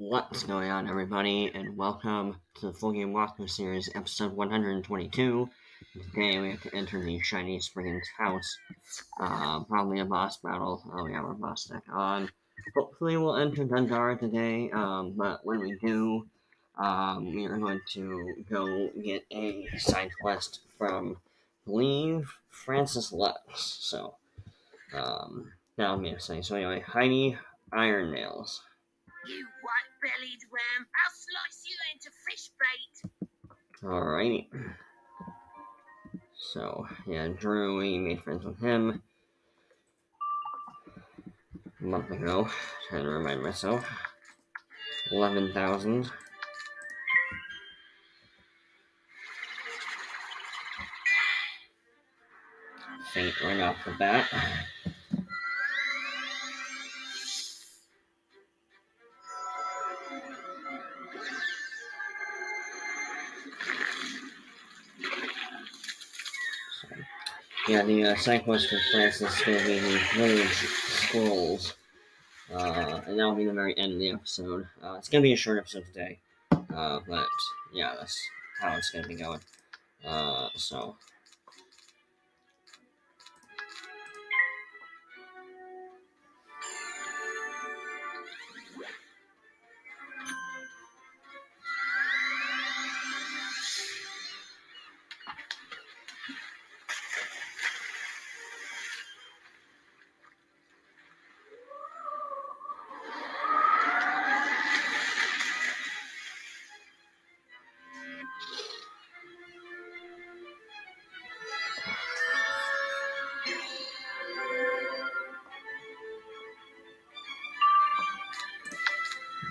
What's going on, everybody, and welcome to the Full Game Walkthrough Series, episode 122. Today we have to enter the Shiny Springs house. Probably a boss battle. Oh, we have our boss deck on. Hopefully we'll enter Dundara today, but when we do, we are going to go get a side quest from, I believe, Francis Lux. So, that'll be exciting. So anyway, Heidi Iron Nails. You white-bellied worm, I'll slice you into fish bait. Alrighty. So, yeah, Drew, we made friends with him a month ago. Trying to remind myself. 11,000. Fate right off the bat. Yeah, the side quest for Francis is going to be the village scrolls. And that'll be the very end of the episode. It's going to be a short episode today. But, yeah, that's how it's going to be going. So...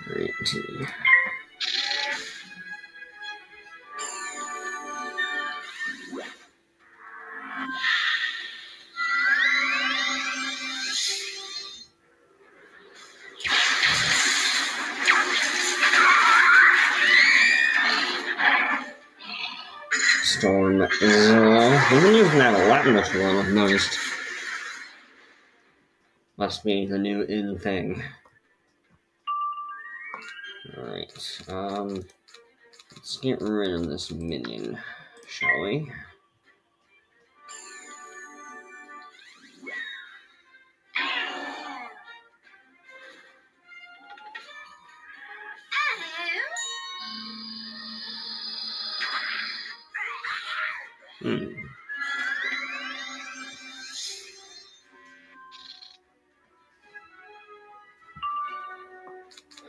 Great. Storm Zilla. We've been using that a lot in this world, I've noticed. Must be the new in thing. Alright, let's get rid of this minion, shall we?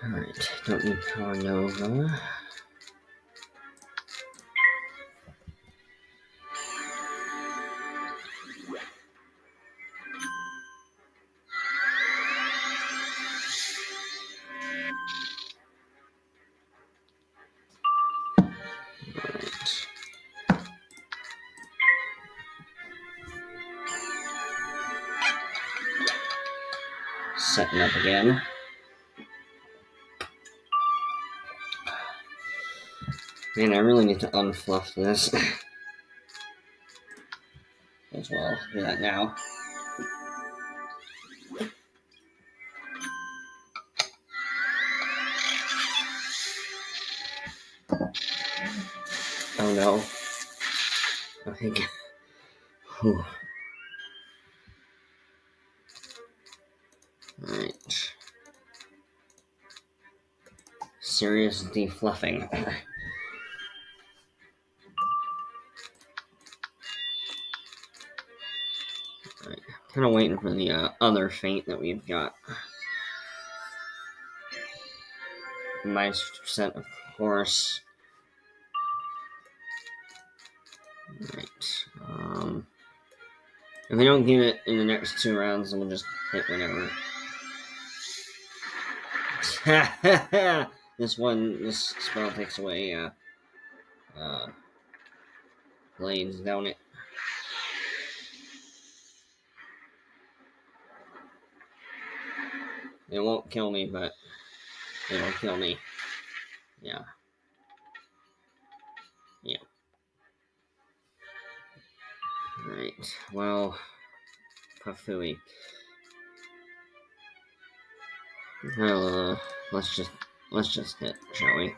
Alright, don't need Power Nova. Setting up again. Man, I really need to unfluff this. As well, do that now. Oh no. I think. Whew. Alright. Serious defluffing. Alright, kind of waiting for the other fate that we've got. -50%, of course. Alright. If we don't get it in the next 2 rounds, then we'll just hit whenever. This spell takes away, blades, don't it? It won't kill me, but it'll kill me. Yeah. Yeah. Alright, well, Pafui. Well, let's just Let's just hit, shall we?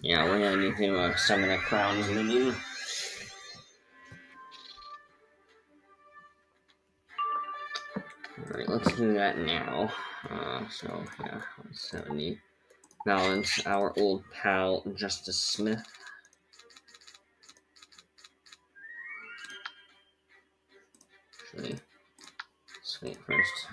Yeah, we're gonna need to summon a crown minion. Alright, let's do that now. So, yeah, 70. Balance our old pal, Justice Smith. Actually, let's wait first.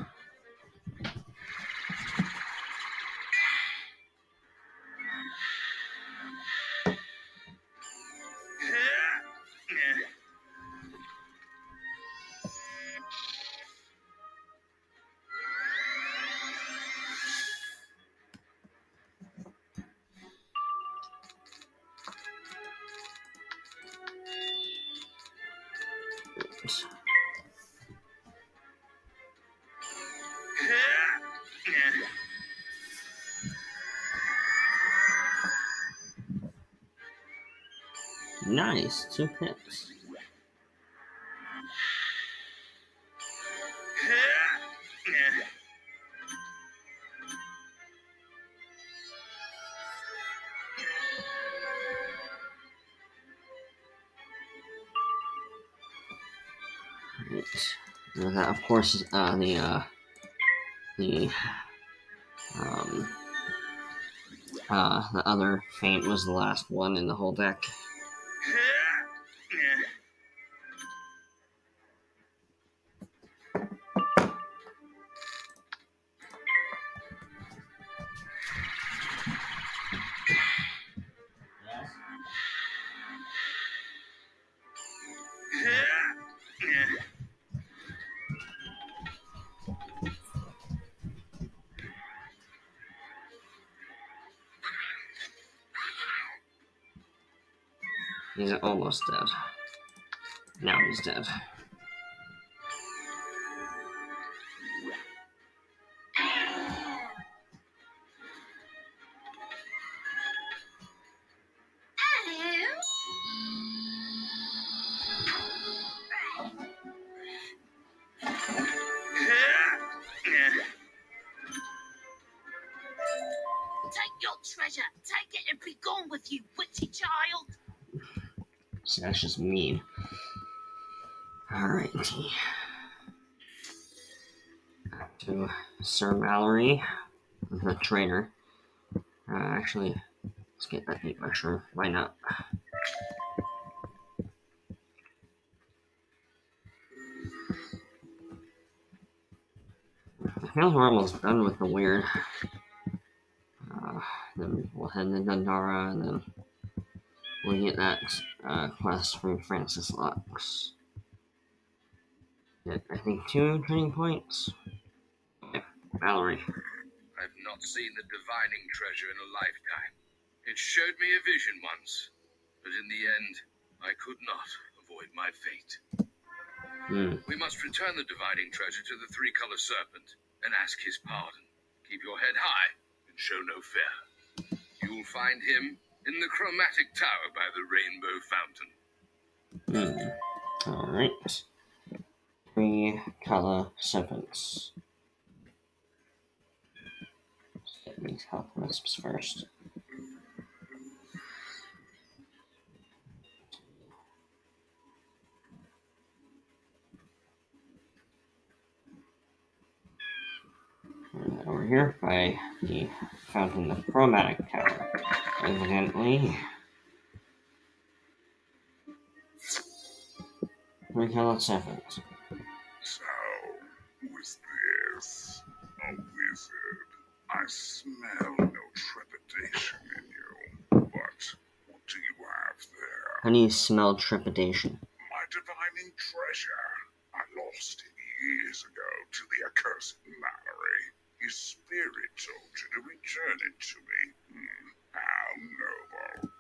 Oops. Nice, 2 picks. Right. And that, of course, is the other feint was the last one in the whole deck. He's almost dead. Now he's dead. Take your treasure. Take it and be gone with you, witchy child. See, that's just mean. Alright. Back to Sir Mallory, the trainer. Actually, let's get that deep mushroom. Why not? I feel we're almost done with the weird. Then we'll head to Dundara, and then we'll get that quest from Francis Lux. I think 2 training points. Yeah, Mallory. I've not seen the divining treasure in a lifetime. It showed me a vision once, but in the end, I could not avoid my fate. We must return the divining treasure to the three-color serpent and ask his pardon. Keep your head high and show no fear. You'll find him in the chromatic tower by the rainbow fountain. Alright. 3-color serpents. Let's get these health wisps first. And over here by the fountain of chromatic tower. Evidently. 3-color serpents. So, who is this? A wizard. I smell no trepidation in you. But what do you have there? How do you smell trepidation? My divining treasure. I lost it years ago to the accursed Mallory. His spirit told you to return it to me. How noble.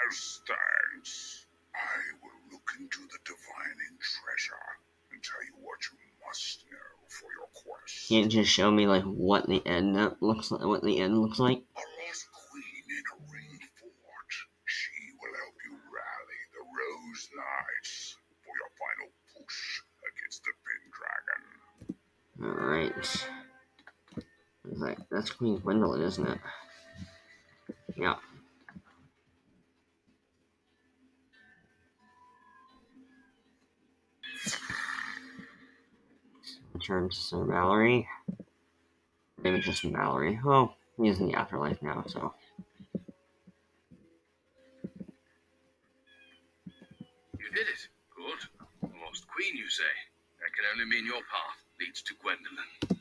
As thanks, I will look into the divining treasure and tell you what you must know for your quest. Can't just show me like what the end looks like. A lost queen Alright. That's Queen Gwendolyn, isn't it? Yeah. Return to Sir Mallory. Maybe just Mallory. Oh, he's in the afterlife now, so. You did it. Good. Lost Queen, you say? That can only mean your path leads to Gwendolyn.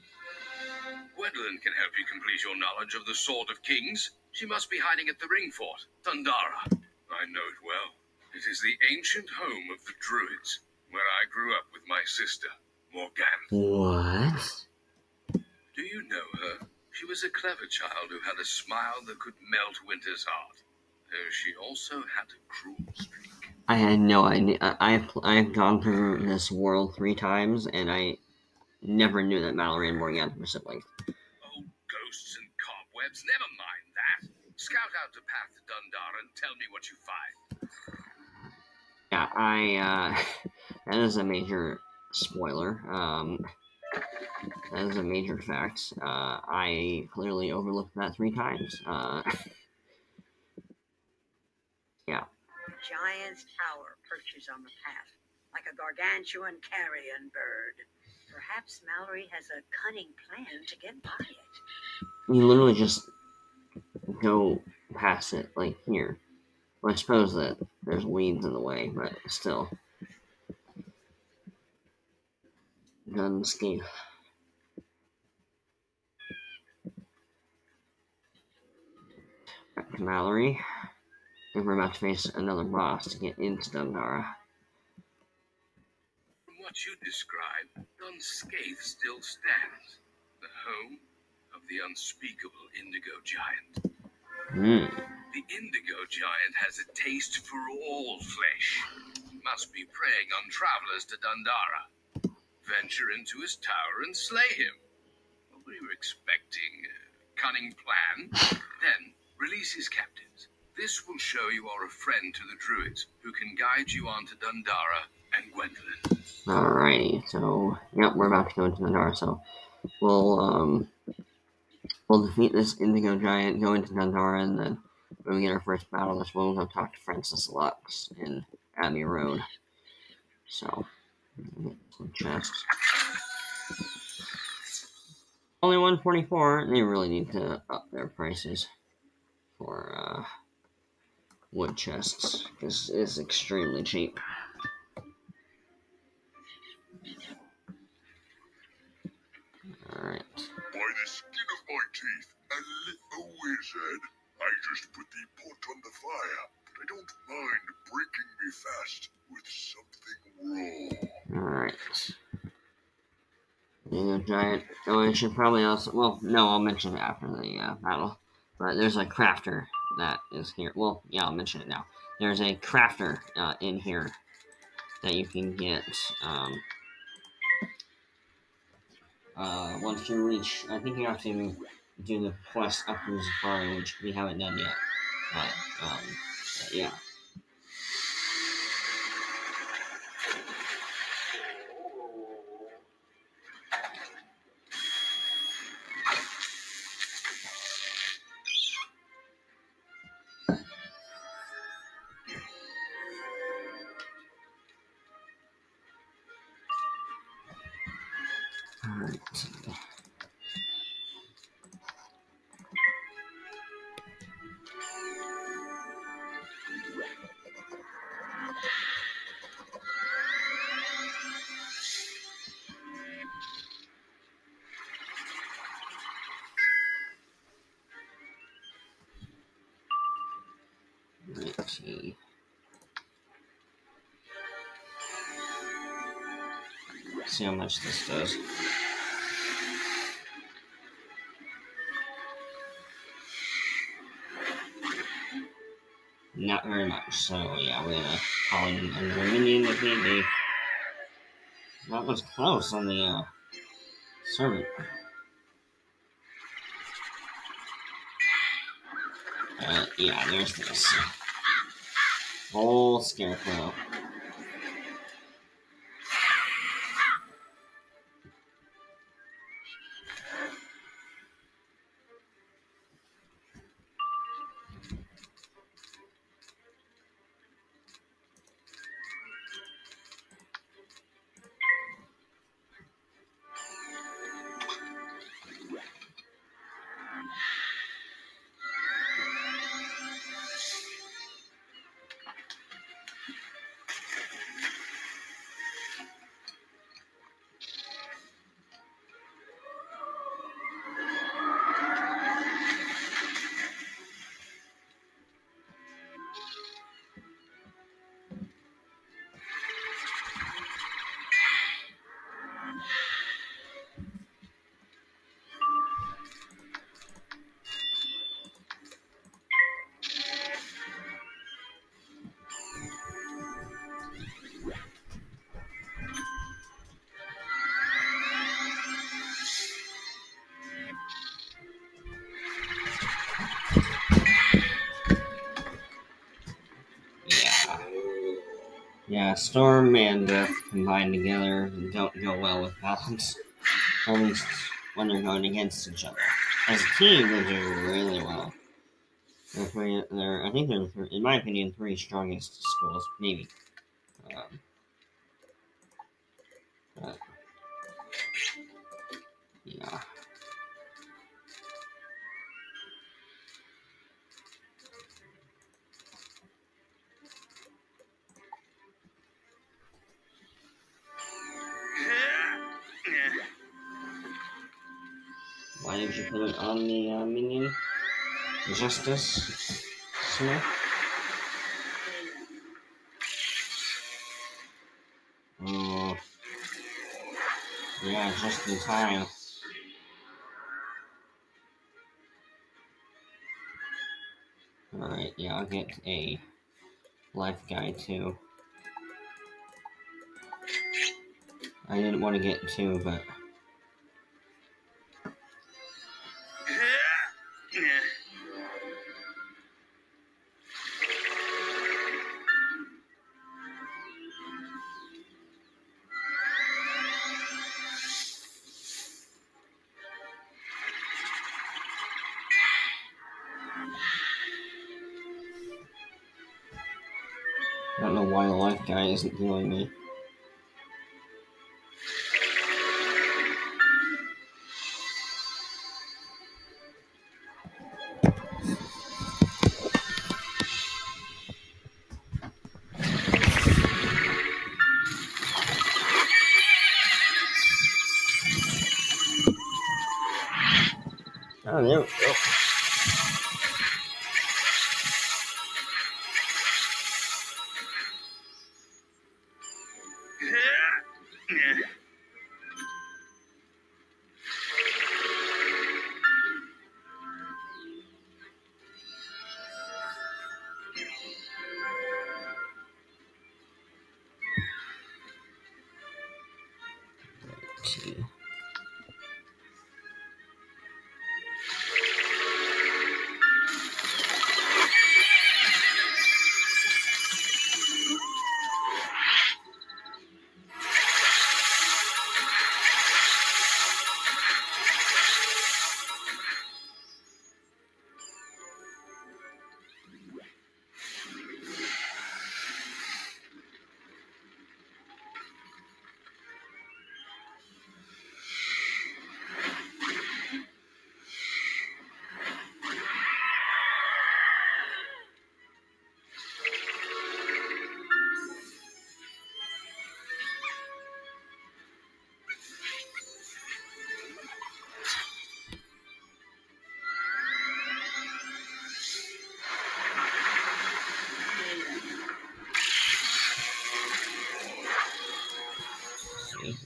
Gwendolyn can help you complete your knowledge of the Sword of Kings. She must be hiding at the Ring Fort, Thundara. I know it well. It is the ancient home of the Druids, where I grew up with my sister, Morgana. What? Do you know her? She was a clever child who had a smile that could melt Winter's heart, though she also had a cruel streak. I had no idea. I've gone through this world 3 times, and I never knew that Mallory and Morgana were siblings. Oh, ghosts and cobwebs, never mind that. Scout out the path to Dundara and tell me what you find. Yeah, that is a major spoiler. That is a major fact. I clearly overlooked that 3 times. Yeah. A giant's tower perches on the path, like a gargantuan carrion bird. Perhaps Mallory has a cunning plan to get by it. You literally just go past it, like here. Well, I suppose that there's weeds in the way, but still. Unscathed. Back to Mallory. And we're about to face another boss to get into Dundara. From what you describe, Unscathed still stands. The home of the unspeakable Indigo Giant. The Indigo Giant has a taste for all flesh. Must be preying on travelers to Dundara. Venture into his tower and slay him. What were you expecting? A cunning plan? Then release his captives. This will show you are a friend to the Druids, who can guide you on to Dundara and Gwendolyn. Alrighty, so, yep, we're about to go into Dundara, so we'll defeat this Indigo Giant, go into Dundara, and then when we get our first battle, that's when we'll go talk to Francis Lux in Abbey Road. So, get some chests. Only 144. They really need to up their prices for wood chests, because it's extremely cheap. Alright. By the skin of my teeth, a wizard. I just put the pot on the fire, but I don't mind breaking me fast with something raw. Alright. Indigo Giant. Oh, I should probably also... Well, no, I'll mention it after the battle. But there's a crafter that is here. Well, yeah, I'll mention it now. There's a crafter in here that you can get once you reach... I think you have to do the quest up to Zafari, which we haven't done yet. But yeah. Alright. Let's see. Let's see how much this does. Not very much, so yeah, we're gonna call in another minion if need be. That was close on the servant. Yeah, there's this. Whole scarecrow. Yeah, Storm and Death combined together don't go well with balance. At least when they're going against each other. As a team, they do really well. I think they're, in my opinion, three strongest schools, maybe. But, yeah. Why did you put it on the minion? Justice Smith? Oh. Yeah, just in time. Alright, yeah, I'll get a life guy too. I didn't want to get two, but... I don't know why the life guy isn't healing me. Oh, there we go. Gee.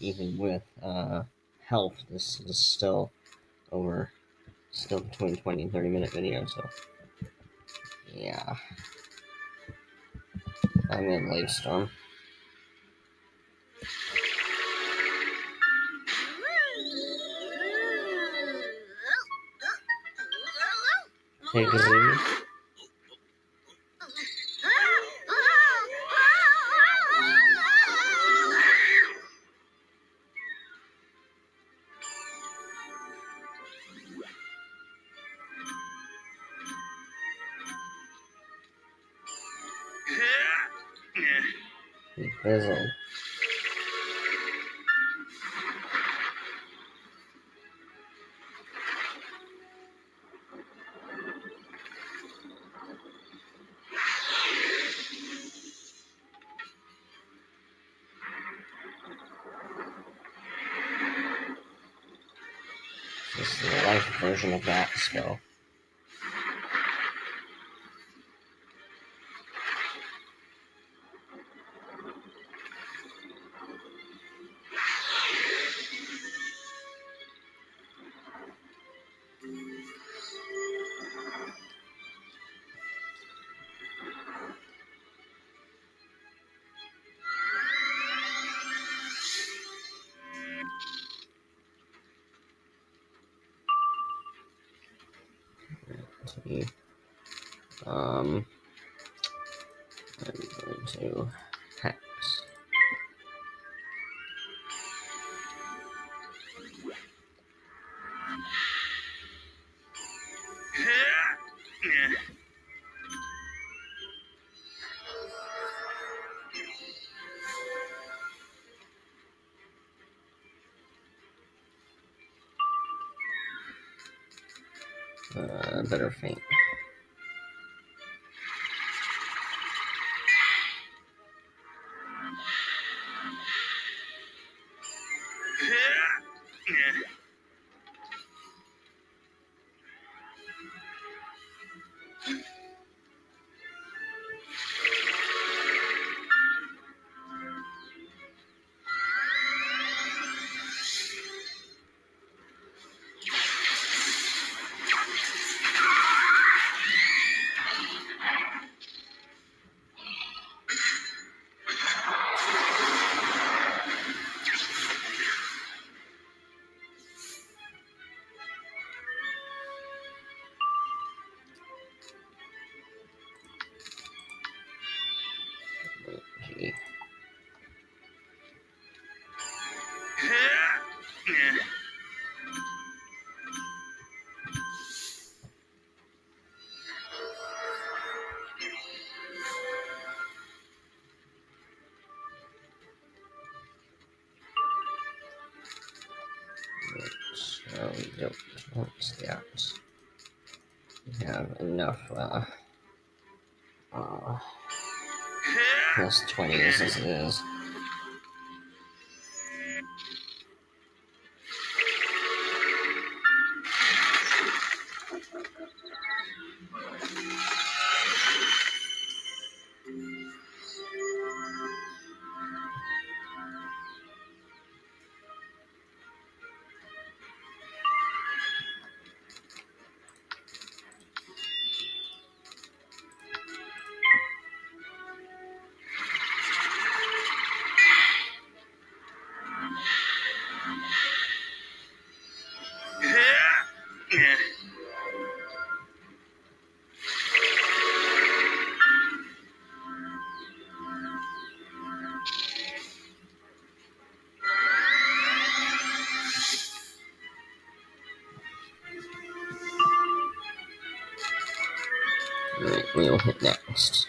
Even with health, this is still between 20 and 30-minute video, so yeah. I'm in Late Storm. Take it easy. Fizzle. This is the life version of that spell. I'm going to hex. bitter fate. Okay. So we don't want that. We have enough plus 20s as it is. Alright, we'll hit next.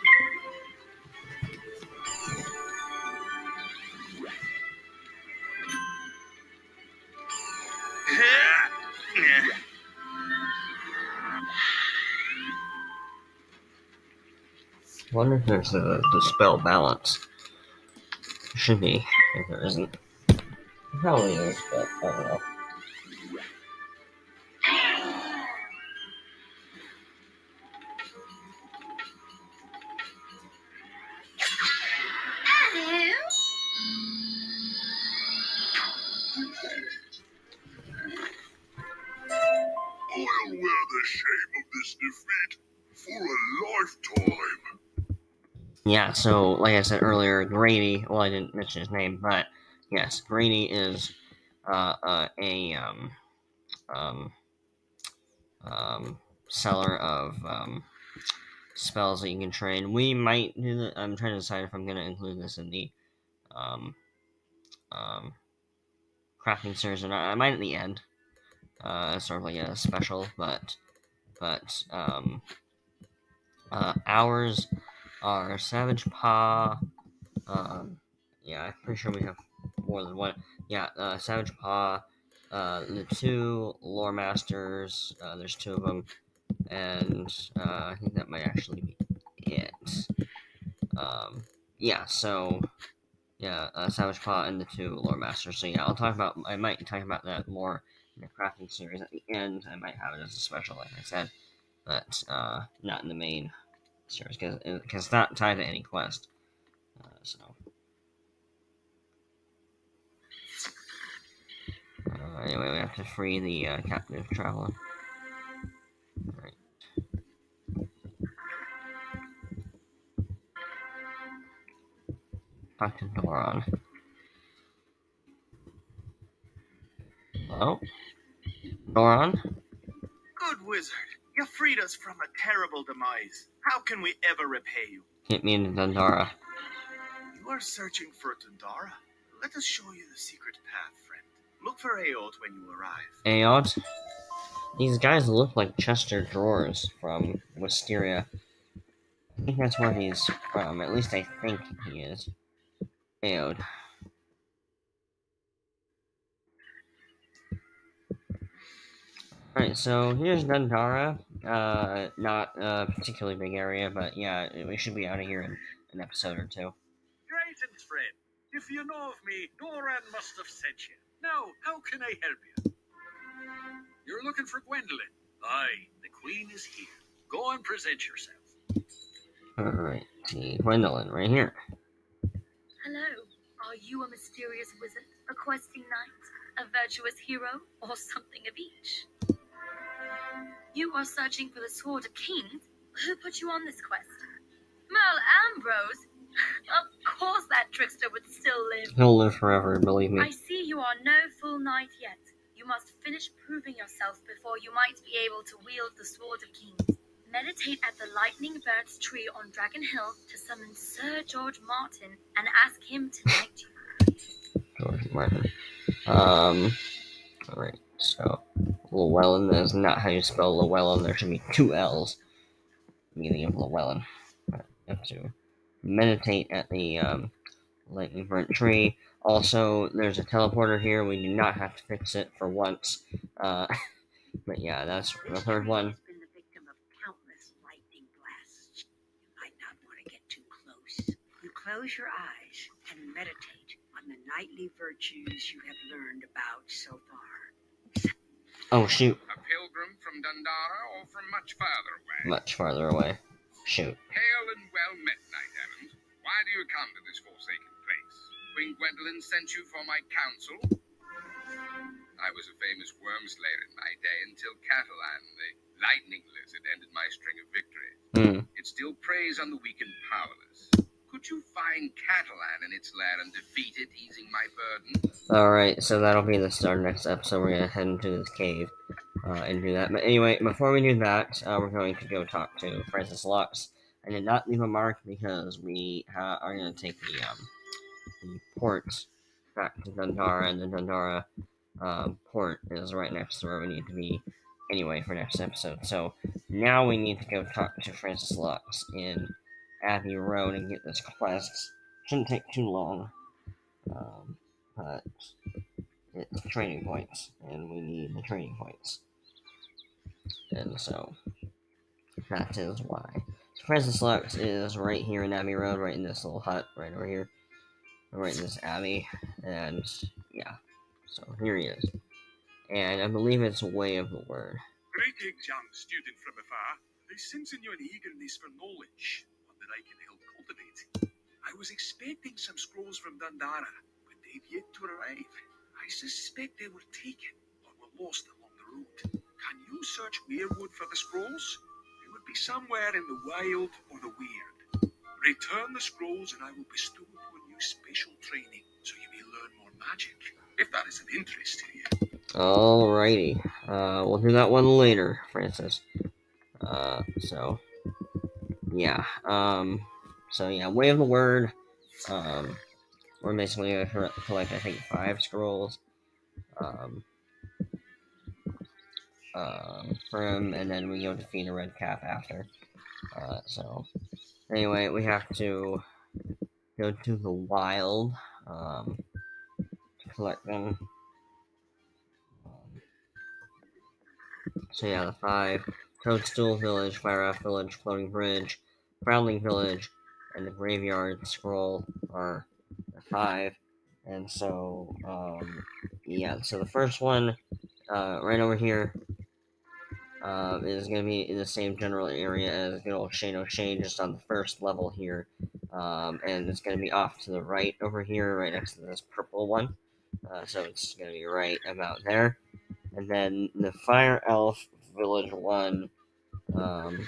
I wonder if there's a dispel balance. Should be, if there isn't. There probably is, but I don't know. I'll wear the shame of this defeat for a lifetime. Yeah, so, like I said earlier, Grady, well, I didn't mention his name, but, yes, Grady is, seller of, spells that you can trade. We might do that. I'm trying to decide if I'm going to include this in the, crafting series or not. I might at the end. Sort of like a special, but, ours are Savage Paw, yeah, I'm pretty sure we have more than one. Yeah, Savage Paw, the two Lore Masters, there's two of them, and, I think that might actually be it. Yeah, so, yeah, Savage Paw and the two Lore Masters, so yeah, I might talk about that more in the crafting series at the end. I might have it as a special, like I said, but, not in the main series, because it's not tied to any quest, so. Anyway, we have to free the captive traveler. Alright. Talk to Doron. Hello? Doron? Good wizard, you freed us from a terrible demise. How can we ever repay you? Get me into Dundara. You are searching for Dundara. Let us show you the secret path, friend. Look for Aod when you arrive. Aod? These guys look like Chester Drawers from Wisteria. I think that's where he's from. At least I think he is. Aod. Alright, so here's Dundara. Not a particularly big area, but yeah, we should be out of here in an episode or two. Greetings, friend. If you know of me, Doran must have sent you. Now, how can I help you? You're looking for Gwendolyn. Aye, the Queen is here. Go and present yourself. Alright, see Gwendolyn right here. Hello. Are you a mysterious wizard, a questing knight, a virtuous hero, or something of each? You are searching for the Sword of Kings? Who put you on this quest? Merle Ambrose? Of course that trickster would still live. He'll live forever, believe me. I see you are no full knight yet. You must finish proving yourself before you might be able to wield the Sword of Kings. Meditate at the Lightning Bird's tree on Dragon Hill to summon Sir George Martin and ask him to knight you. George Martin. Alright, so Llewellyn is not how you spell Llewellyn. There should be 2 L's. Meaning of Llewellyn. You have to meditate at the Lightning Bird tree. Also, there's a teleporter here. We do not have to fix it for once. But yeah, that's the third one. Has been the victim of countless lightning blasts. You might not want to get too close. You close your eyes and meditate on the knightly virtues you have learned about so far. Oh, shoot. A pilgrim from Dundara or from much farther away? Much farther away. Shoot. Hail and well met, Knight Errant. Why do you come to this forsaken place? Queen Gwendolyn sent you for my counsel? I was a famous worm slayer in my day until Catalan, the lightning lizard, ended my string of victories. It still preys on the weak and powerless. Could you find Catalan in its lair and defeat it, easing my burden? Alright, so that'll be the start of next episode. We're gonna head into this cave and do that. But anyway, before we do that, we're going to go talk to Francis Lux. I did not leave a mark because we are going to take the port back to Dundara, and the Dundara port is right next to where we need to be anyway for next episode. So now we need to go talk to Francis Lux in Abbey Road and get this quest. Shouldn't take too long, but it's training points, and we need the training points. And so that is why. So Francis Lux is right here in Abbey Road, right in this little hut, right over here. Right in this abbey, and yeah. So here he is. And I believe it's Way of the Word. Greetings, young student from afar. I sense in you an eagerness for knowledge, one that I can help cultivate. I was expecting some scrolls from Dundara, but they've yet to arrive. I suspect they were taken or were lost along the road. Can you search Weirwood for the scrolls? They would be somewhere in the wild or the weird. Return the scrolls and I will bestow upon you special training so you may learn more magic, if that is of interest to you. Alrighty. We'll do that one later, Francis. So yeah. So yeah, Way of the Word. We're basically gonna collect, I think, 5 scrolls. From, and then we go defeat a red cap after. So anyway, we have to go to the wild, to collect them. So yeah, the 5. Toadstool Village, Fire Village, Floating Bridge, Prowling Village, and the Graveyard Scroll are the 5. And so, yeah, so the first one, right over here, is going to be in the same general area as good old Shane O'Shane, just on the first level here. And it's going to be off to the right over here, right next to this purple one. So it's going to be right about there. And then the Fire Elf Village one, I'm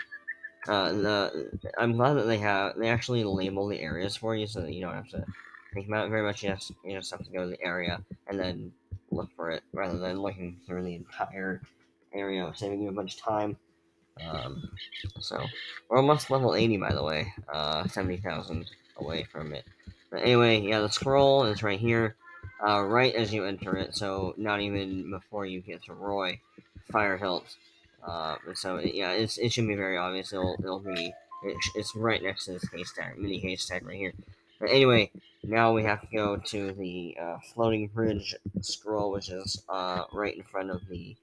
glad that they actually label the areas for you so that you don't have to think about it very much. You just have to go to the area and then look for it rather than looking through the entire area, saving you a bunch of time. So we're almost level 80, by the way, 70,000 away from it. But anyway, yeah, the scroll is right here, right as you enter it, so not even before you get to Roy Firehilt. So yeah, it should be very obvious. It's right next to this haystack, mini haystack right here. But anyway, now we have to go to the Floating Bridge scroll, which is right in front of the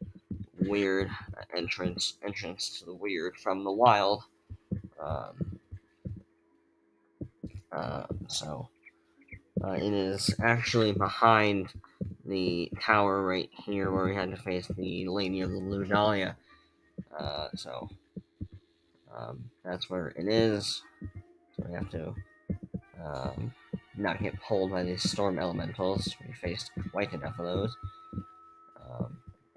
weird entrance to the weird from the wild. It is actually behind the tower right here where we had to face the Lady of the Blue Dahlia. That's where it is. So we have to not get pulled by these storm elementals. We faced quite enough of those.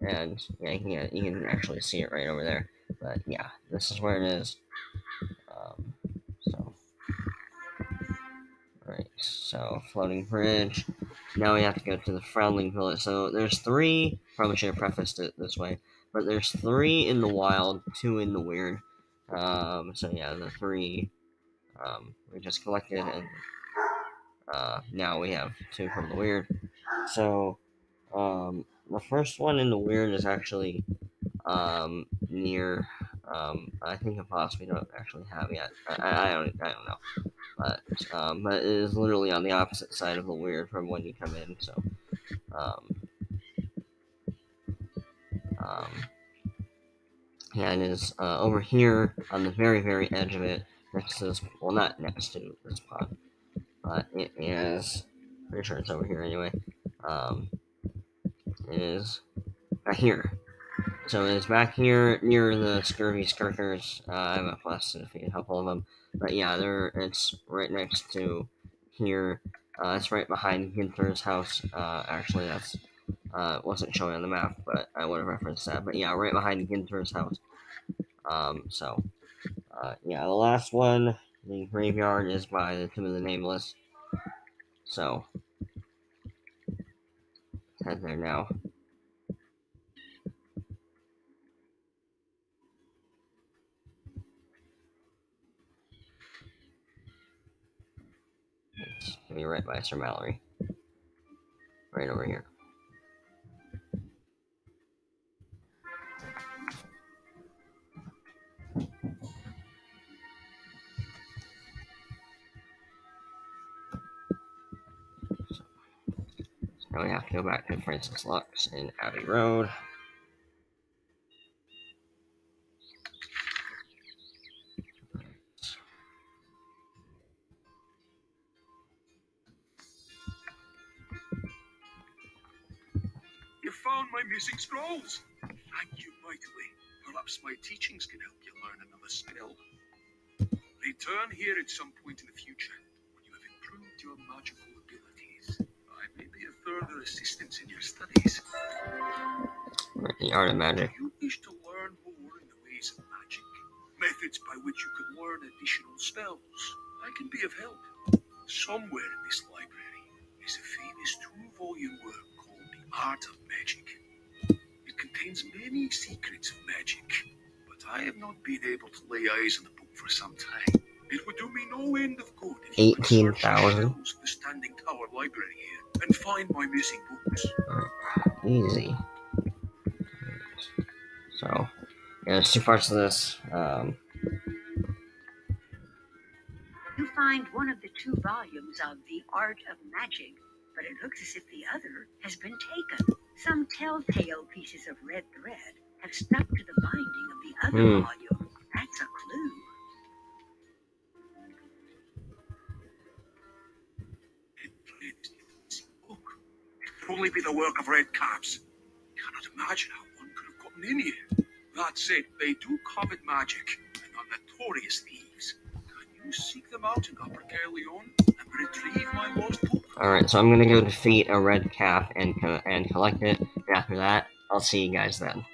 And yeah, you can actually see it right over there. But yeah, this is where it is. So floating bridge. Now we have to go to the Frowning Village. So there's 3, probably should have prefaced it this way, but there's 3 in the wild, 2 in the weird. So yeah, the 3 we just collected, and now we have 2 from the weird. So the first one in the weird is actually near I think a boss we don't actually have yet. I don't know. But it is literally on the opposite side of the weird from when you come in, so yeah, it is over here on the very, very edge of it, next to this, well, not next to this pond, but it is, pretty sure it's over here anyway, it is back here. So it is back here near the Scurvy Skirkers. I have a plus to defeat a couple of them. But yeah, it's right next to here. It's right behind Ginther's house. Actually, that's wasn't showing on the map, but I would have referenced that. But yeah, right behind Ginther's house. Yeah, the last one, the graveyard, is by the Tomb of the Nameless. So, let's head there now. It's gonna be right by Sir Mallory. Right over here. So now we have to go back to Francis Lux in Abbey Road. You found my missing scrolls. Thank you mightily. Perhaps my teachings can help you learn another spell. Return here at some point in the future when you have improved your magical abilities. I may be of further assistance in your studies. The art of magic. Do you wish to learn more in the ways of magic? Methods by which you can learn additional spells? I can be of help. Somewhere in this library is a famous 2-volume work called The Art of Magic. It contains many secrets of magic, but I have not been able to lay eyes on the book for some time. It would do me no end of good if you could search the shelves of the Standing Tower Library here and find my missing books. Easy. So, yeah, there's 2 parts of this. You find one of the 2 volumes of The Art of Magic, but it looks as if the other has been taken. Some telltale pieces of red thread have stuck to the binding of the other volume. That's a clue. Look, it could only be the work of red caps. Cannot imagine how one could have gotten in here. That said, they do covet magic and are notorious thieves. Can you seek them out in Upper Caerleon and retrieve my lost book? Alright, so I'm gonna go defeat a red cap and collect it. And after that, I'll see you guys then.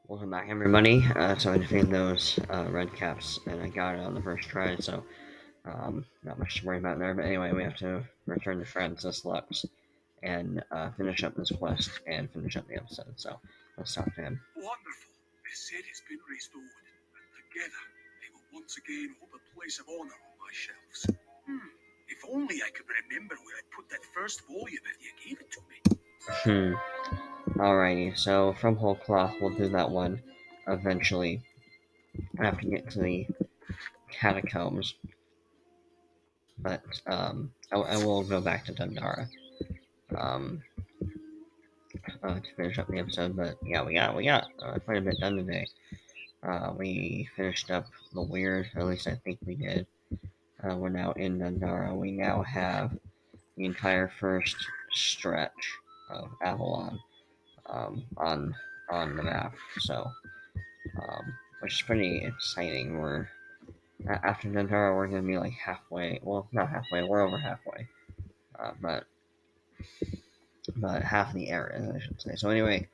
Welcome back, everybody. So I defeated those red caps, and I got it on the first try, so not much to worry about there. But anyway, we have to return to Francis Lux and finish up this quest and finish up the episode. So let's talk to him. Wonderful. The set has been restored, and together they will once again hold a place of honor on my shelves. If only I could remember where I put that first volume if you gave it to me. Alrighty, so from Whole Cloth, we'll do that one eventually. I have to get to the catacombs. but I will go back to Dundara to finish up the episode. But yeah, we got quite a bit done today. We finished up the weird, at least I think we did. We're now in Dundara. We now have the entire first stretch of Avalon on the map. So, which is pretty exciting. We're after Dundara, we're gonna be like halfway. Well, not halfway. We're over halfway. But half the area, I should say. So anyway,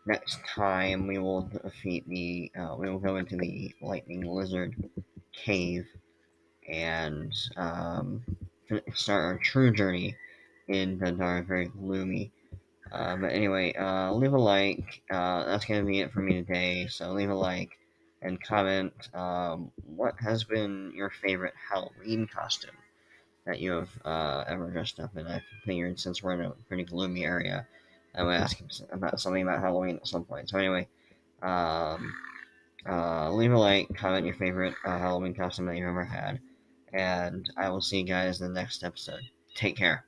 next time we will defeat we will go into the Lightning Lizard Cave and start our true journey in Dundara, very gloomy. But anyway, leave a like. That's gonna be it for me today. So leave a like and comment. What has been your favorite Halloween costume that you have ever dressed up in? I figured since we're in a pretty gloomy area, I would ask about something about Halloween at some point. So anyway, leave a like, comment your favorite Halloween costume that you've ever had, and I will see you guys in the next episode. Take care.